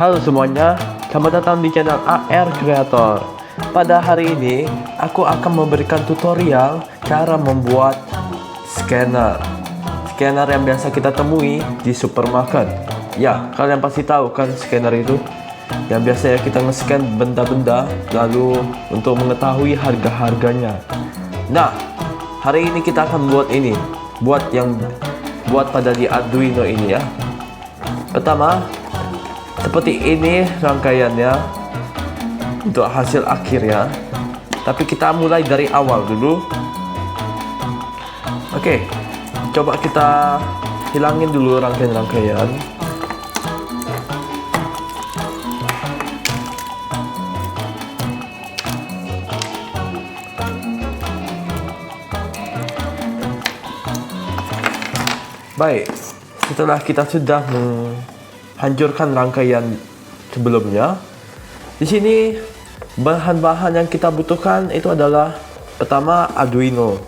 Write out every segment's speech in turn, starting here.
Halo semuanya, selamat datang di channel AR Creator. Pada hari ini, aku akan memberikan tutorial cara membuat scanner. Scanner yang biasa kita temui di supermarket. Ya, kalian pasti tahu kan scanner itu? Yang biasanya kita nge-scan benda-benda, lalu untuk mengetahui harga-harganya. Nah, hari ini kita akan buat ini. Buat pada di Arduino ini ya. Pertama, seperti ini rangkaiannya untuk hasil akhirnya. Tapi kita mulai dari awal dulu. Oke, coba kita hilangin dulu rangkaian-rangkaian. Baik, setelah kita sudah hancurkan rangkaian sebelumnya, di sini bahan-bahan yang kita butuhkan itu adalah pertama Arduino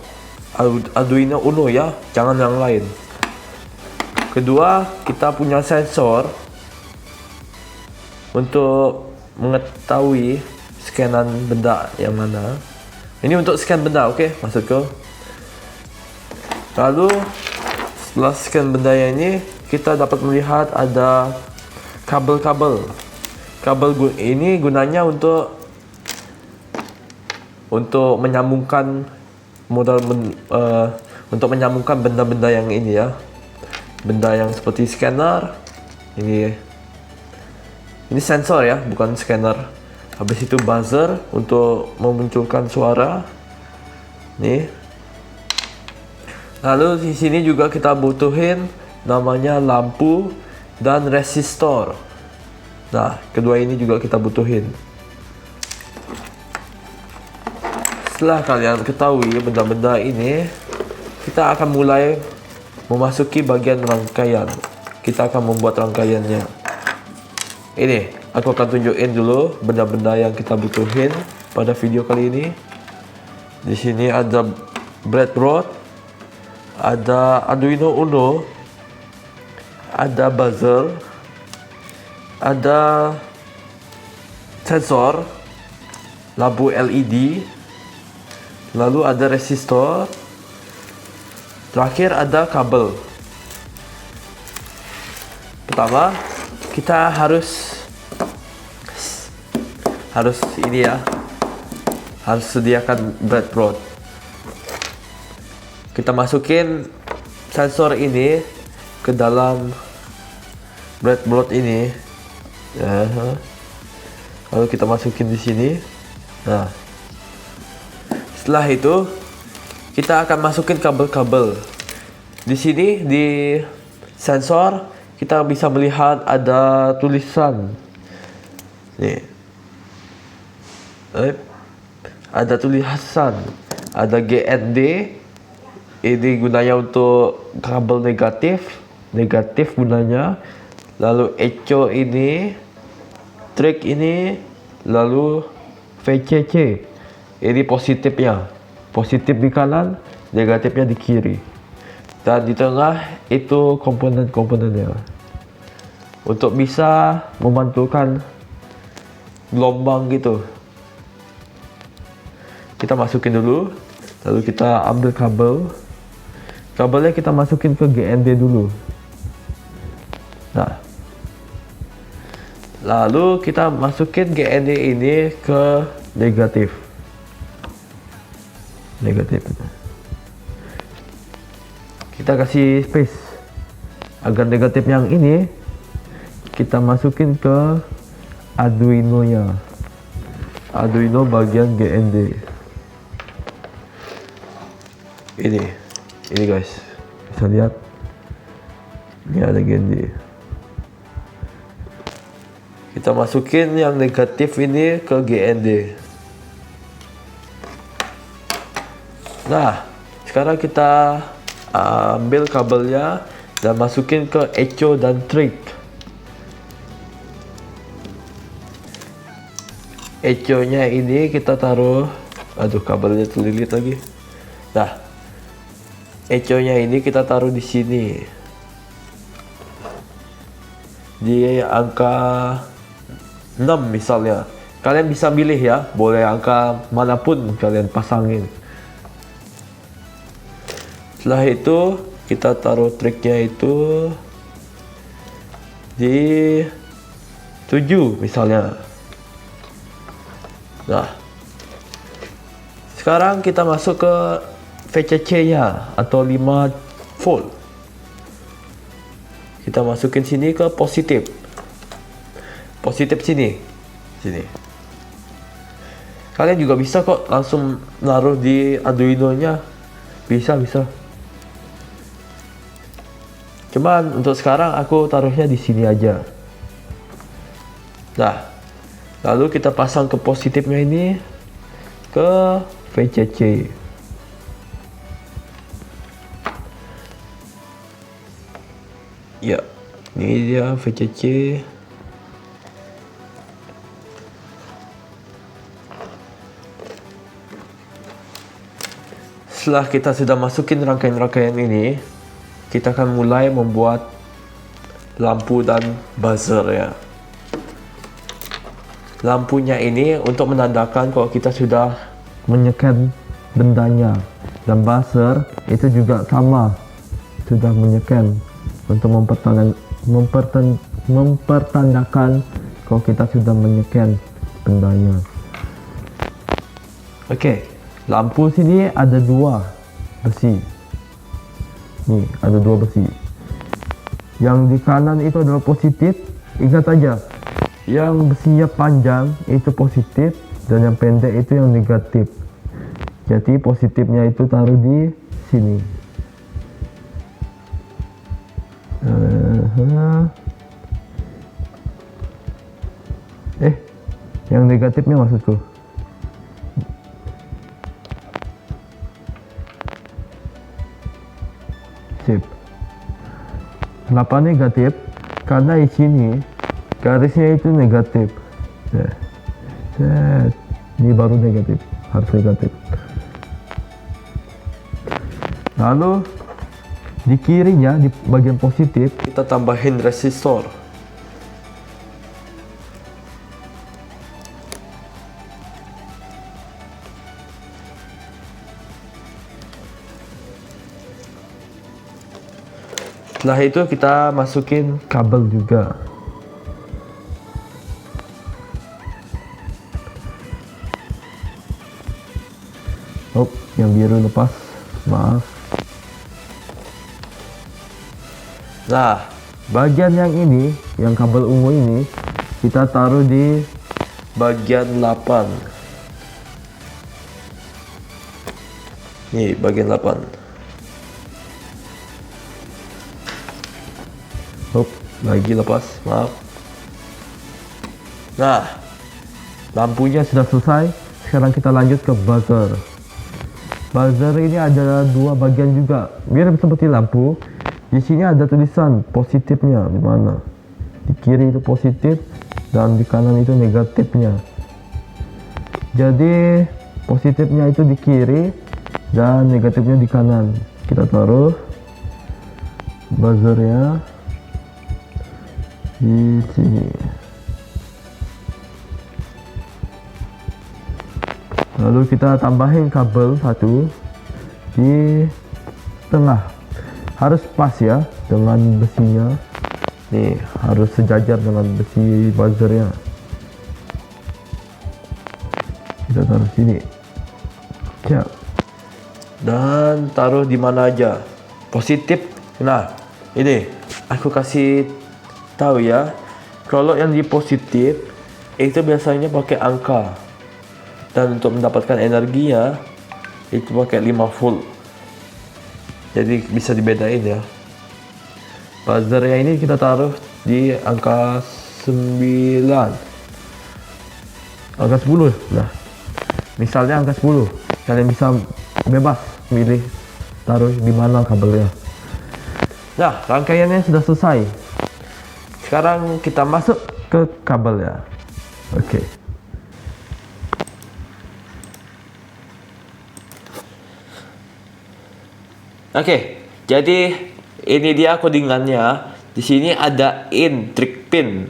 Uno ya, jangan yang lain. Kedua, kita punya sensor untuk mengetahui scanan benda yang mana. Ini untuk scan benda, oke, maksudku. Lalu setelah scan benda yang ini, kita dapat melihat ada kabel-kabel. Kabel ini gunanya untuk menyambungkan untuk menyambungkan benda-benda yang ini ya. Benda yang seperti scanner. Ini sensor ya, bukan scanner. Habis itu buzzer untuk memunculkan suara. Nih. Lalu di sini juga kita butuhin namanya lampu dan resistor. Nah, kedua ini juga kita butuhin. Setelah kalian ketahui benda-benda ini, kita akan mulai memasuki bagian rangkaian. Kita akan membuat rangkaiannya. Ini, aku akan tunjukin dulu benda-benda yang kita butuhin pada video kali ini. Di sini ada breadboard, ada Arduino Uno, ada buzzer, ada sensor, lampu LED, lalu ada resistor, terakhir ada kabel. Pertama, kita harus ini ya, harus sediakan breadboard. Kita masukin sensor ini ke dalam breadboard ini. Ya. Lalu kita masukin di sini. Nah, setelah itu kita akan masukin kabel-kabel. Di sini di sensor kita bisa melihat ada tulisan. Nih. Ada tulisan. Ada GND. Ini gunanya untuk kabel negatif gunanya. Lalu echo ini, trik ini, lalu VCC. Ini positifnya, positif di kanan, negatifnya di kiri. Dan di tengah itu komponen-komponennya. Untuk bisa memantulkan gelombang gitu. Kita masukin dulu, lalu kita ambil kabel. Kabelnya kita masukin ke GND dulu. Nah, lalu kita masukin GND ini ke negatif. Kita kasih space agar negatif yang ini kita masukin ke Arduino nya. Arduino bagian GND. Ini guys, bisa lihat. Ini ada GND. Kita masukin yang negatif ini ke GND. Nah, sekarang kita ambil kabelnya dan masukin ke echo dan trig. Echo nya ini kita taruh, aduh kabelnya terlilit lagi. Nah, echo nya ini kita taruh di sini. di angka 6 misalnya. Kalian bisa pilih ya, boleh angka manapun kalian pasangin. Setelah itu kita taruh triknya itu di 7 misalnya. Nah, sekarang kita masuk ke VCC nya atau 5 volt. Kita masukin sini ke positif. Positif sini. Kalian juga bisa kok langsung naruh di Arduino nya. Bisa. Cuman untuk sekarang aku taruhnya di sini aja. Nah, lalu kita pasang ke positifnya ini ke VCC. Ya, ini dia VCC. Setelah kita sudah masukin rangkaian-rangkaian ini, kita akan mulai membuat lampu dan buzzer ya. Lampunya ini untuk menandakan kalau kita sudah menyekan bendanya, dan buzzer itu juga sama, sudah menyekan untuk mempertandakan kalau kita sudah menyekan bendanya. Oke, lampu sini ada 2 besi. Nih, ada 2 besi. Yang di kanan itu adalah positif. Ingat aja, yang besinya panjang itu positif dan yang pendek itu yang negatif. Jadi positifnya itu taruh di sini. Yang negatifnya maksudku. Sip. Kenapa negatif? Karena di sini garisnya itu negatif. Ini baru negatif, harus negatif. Lalu di kirinya, di bagian positif, kita tambahin resistor. Setelah itu kita masukin kabel juga. Oh, yang biru lepas, maaf. Nah, bagian yang ini, yang kabel ungu ini, kita taruh di bagian 8. Nih, bagian 8. Lagi lepas, maaf. Nah, lampunya sudah selesai. Sekarang kita lanjut ke buzzer. Buzzer ini ada 2 bagian juga, mirip seperti lampu. Di sini ada tulisan positifnya di mana. Di kiri itu positif dan di kanan itu negatifnya. Jadi positifnya itu di kiri dan negatifnya di kanan. Kita taruh buzzernya di sini. Lalu kita tambahin kabel 1 di tengah. Harus pas ya dengan besinya. Nih, harus sejajar dengan besi buzzernya. Kita taruh sini. Siap. Dan taruh di mana aja. Positif. Nah, ini aku kasih tahu ya, kalau yang di positif itu biasanya pakai angka, dan untuk mendapatkan energinya itu pakai 5 volt. Jadi bisa dibedain ya. Buzzernya ini kita taruh di angka 9, angka 10. Nah, misalnya angka 10, kalian bisa bebas milih taruh di mana kabelnya. Nah, rangkaiannya sudah selesai. Sekarang kita masuk ke kabel ya. Oke. Oke, jadi ini dia codingannya. Di sini ada in trik pin.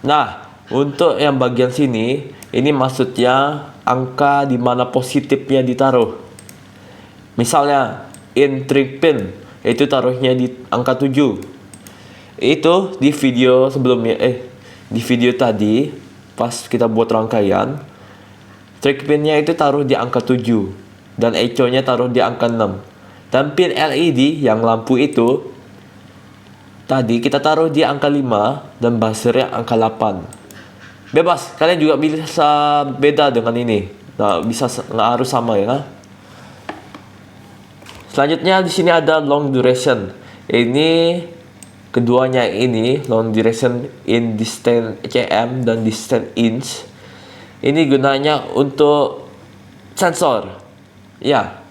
Nah, Untuk yang bagian sini, ini maksudnya angka di mana positifnya ditaruh. Misalnya, in trick pin, itu taruhnya di angka 7. Itu di video sebelumnya, di video tadi, pas kita buat rangkaian, trick pinnya itu taruh di angka 7. Dan echo-nya taruh di angka 6. Dan pin LED yang lampu itu, tadi kita taruh di angka 5 dan buzzernya angka 8. Bebas, kalian juga bisa beda dengan ini. Nah, nggak harus sama ya. Selanjutnya di sini ada long duration. Ini keduanya ini long duration in distance cm dan distance inch. Ini gunanya untuk sensor. Ya.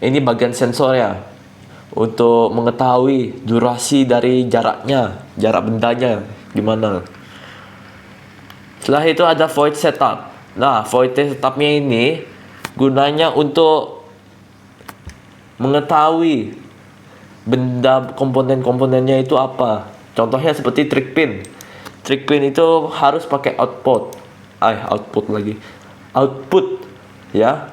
Ini bagian sensor ya. Untuk mengetahui durasi dari jaraknya, jarak bendanya gimana. Setelah itu ada void setup. Nah, void setupnya ini gunanya untuk mengetahui benda komponen-komponennya itu apa. Contohnya seperti trick pin. Trick pin itu harus pakai output ya.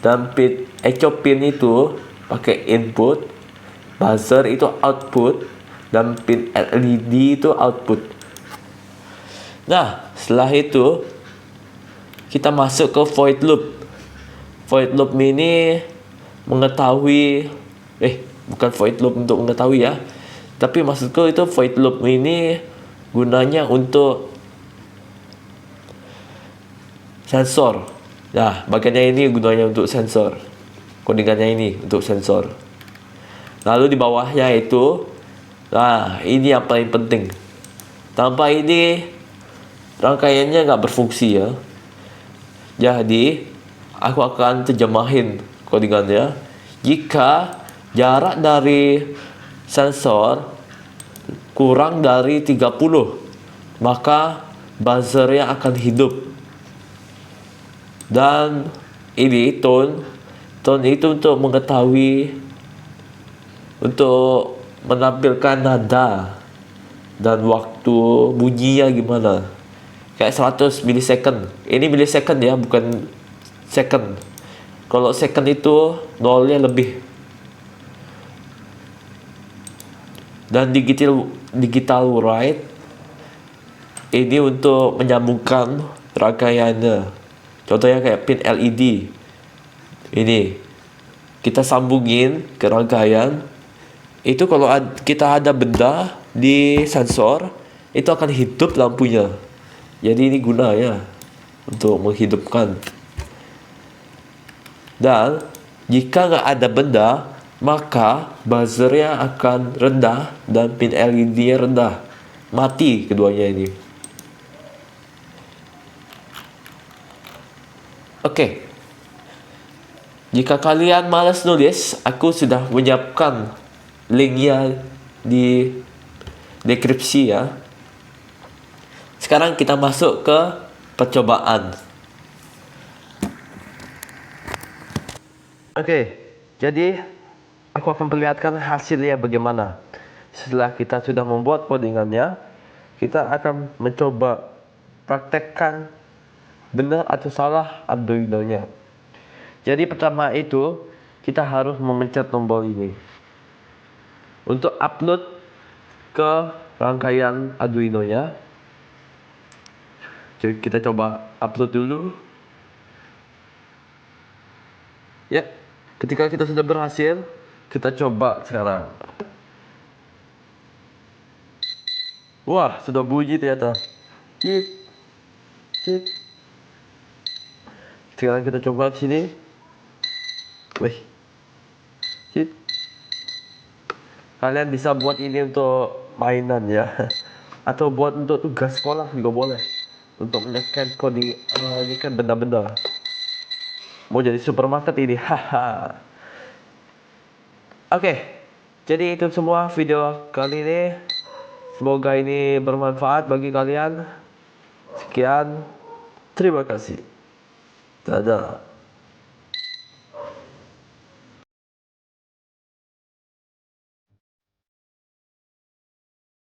Dan pin echo pin itu pakai input. Buzzer itu output dan pin LED itu output. Nah, setelah itu kita masuk ke void loop. Void loop ini mengetahui bukan void loop untuk mengetahui ya. Tapi maksudku itu void loop ini gunanya untuk sensor. Nah, bagiannya ini gunanya untuk sensor. Codingannya ini untuk sensor. Lalu di bawahnya itu, nah ini yang paling penting. Tanpa ini rangkaiannya nggak berfungsi ya. Jadi aku akan terjemahin codingannya. Jika jarak dari sensor kurang dari 30, maka buzzernya akan hidup. Dan ini tone itu untuk mengetahui, untuk menampilkan nada dan waktu bunyinya gimana. Kayak 100 millisecond. Ini millisecond ya, bukan second. Kalau second itu nolnya lebih. Dan digital write ini untuk menyambungkan rangkaiannya. Contohnya kayak pin LED. Ini kita sambungin ke rangkaian. Itu kalau kita ada benda di sensor, itu akan hidup lampunya. Jadi ini guna ya untuk menghidupkan. Dan jika nggak ada benda, maka buzzernya akan rendah dan pin LED-nya rendah. Mati keduanya ini. Oke. Jika kalian malas nulis, aku sudah menyiapkan linknya di deskripsi ya. Sekarang kita masuk ke percobaan. Oke, jadi aku akan perlihatkan hasilnya bagaimana. Setelah kita sudah membuat codingannya, kita akan mencoba praktekkan benar atau salah Arduino-nya. Jadi pertama itu kita harus memencet tombol ini untuk upload ke rangkaian Arduino-nya. Jadi kita coba upload dulu. Ya, ketika kita sudah berhasil, kita coba sekarang. Wah, sudah bunyi ternyata. Cik, cik. Sekarang kita coba di sini. Wih, cik. Kalian bisa buat ini untuk mainan ya, atau buat untuk tugas sekolah juga boleh. Untuk menekan coding, ini kan benda-benda. Mau jadi supermarket ini, haha. Oke, jadi itu semua video kali ini. Semoga ini bermanfaat bagi kalian. Sekian, terima kasih. Dadah.